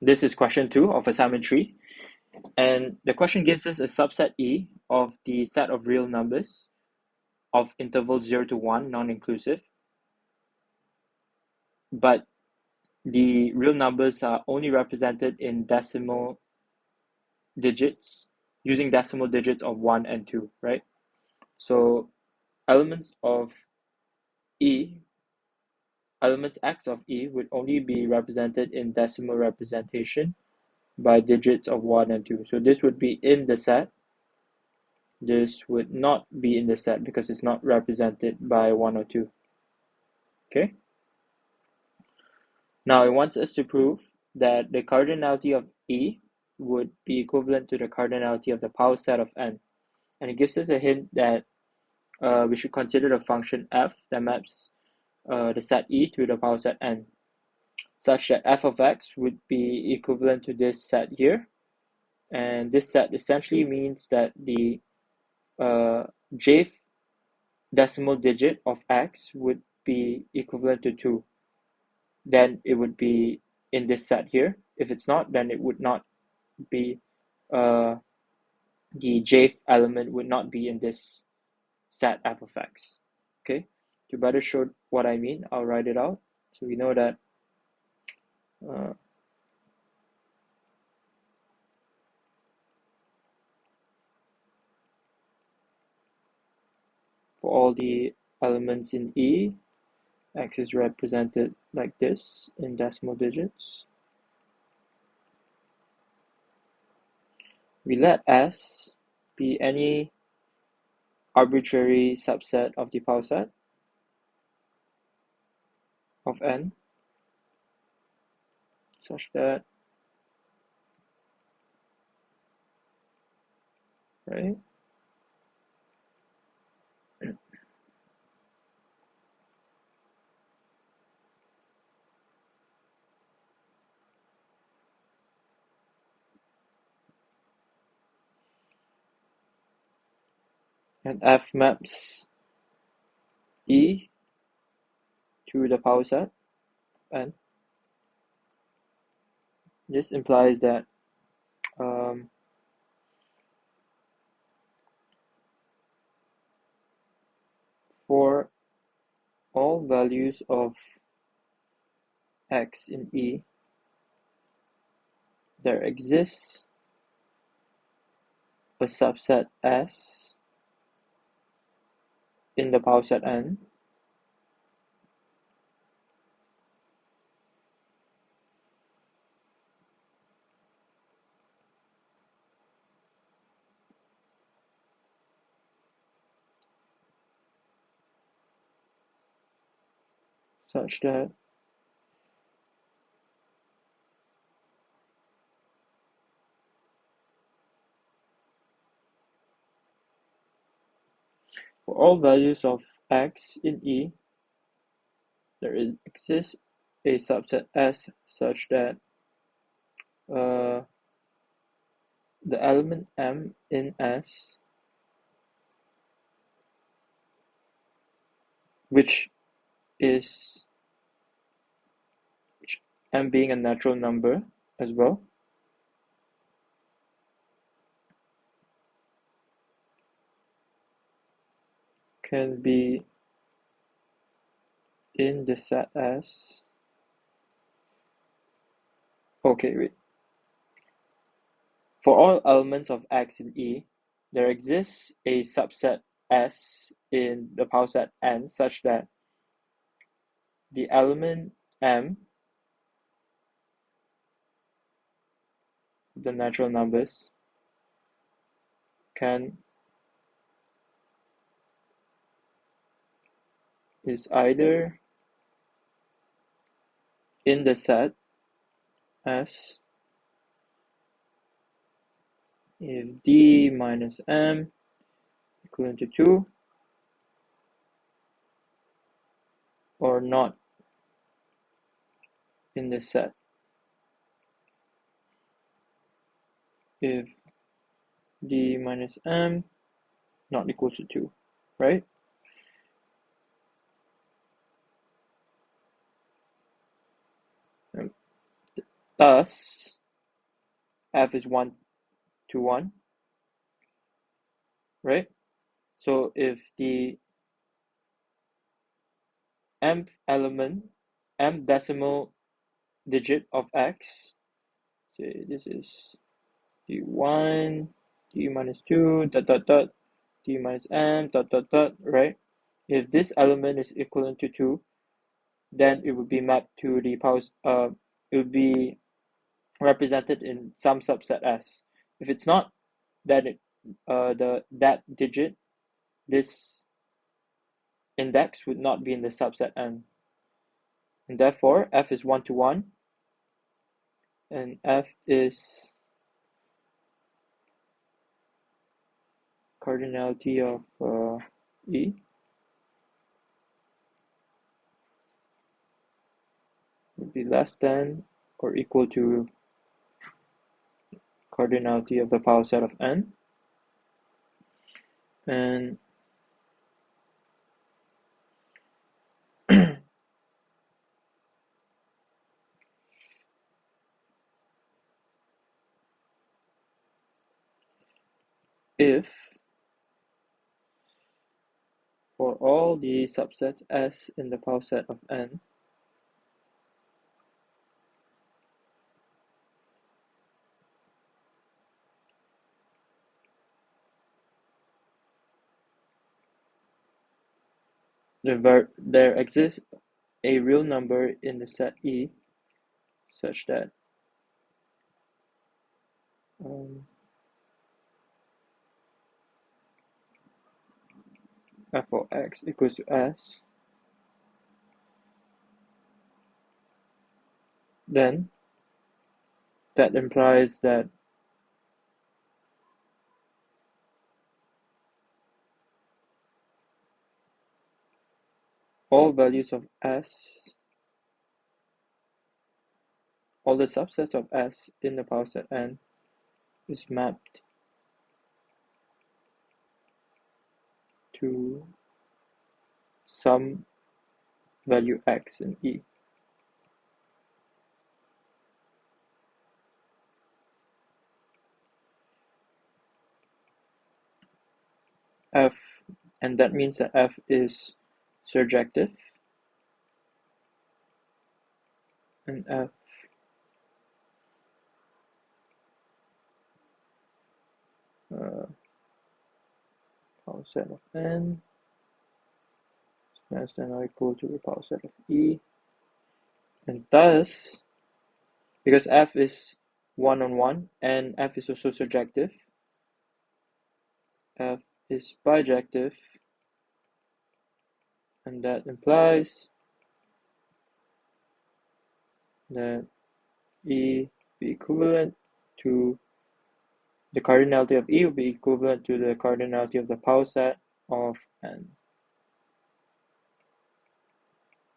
This is question 2 of assignment 3, and the question gives us a subset E of the set of real numbers of intervals 0 to 1, non-inclusive, but the real numbers are only represented in decimal digits, using decimal digits of 1 and 2, right? So elements x of E would only be represented in decimal representation by digits of 1 and 2. So this would be in the set. This would not be in the set because it's not represented by 1 or 2. Okay? Now it wants us to prove that the cardinality of E would be equivalent to the cardinality of the power set of n. And it gives us a hint that we should consider the function f that maps the set E to the power set n, such that f of x would be equivalent to this set here. And this set essentially means that the jth decimal digit of x would be equivalent to 2. Then it would be in this set here. If it's not, then it would not be, the jth element would not be in this set f of x. Okay, to better show what I mean, I'll write it out. So we know that for all the elements in E, x is represented like this in decimal digits. We let S be any arbitrary subset of the power set of n, such that, right? And F maps E to the power set n. This implies that for all values of x in E, there exists a subset S in the power set n such that for all values of x in E, there exists a subset S such that the element m in S, which m being a natural number as well, can be in the set S. Okay, wait. For all elements of x in E, there exists a subset S in the power set n such that the element m, the natural numbers, is either in the set S if d minus m equivalent to 2, or not in the set if d minus m not equal to 2, right? Thus, f is 1 to 1, right? So if the mth element, m decimal digit of x, say this is d1, d minus 2, dot dot dot, d minus m, dot dot dot, right? If this element is equivalent to 2, then it would be mapped to the powers, it would be represented in some subset S. If it's not, then that digit, this index would not be in the subset N. And therefore, F is 1 to 1, and F is cardinality of E would be less than or equal to cardinality of the power set of N. And if for all the subsets S in the power set of N, there exists a real number in the set E such that f of x equals to S, then that implies that all values of S, all the subsets of S in the power set N is mapped to some value x in E. F, and that means that F is surjective, and F power set of N is less than or equal to the power set of E, and thus, because F is 1 on 1 and F is also surjective, F is bijective, and that implies that E be equivalent to the cardinality of E will be equivalent to the cardinality of the power set of N.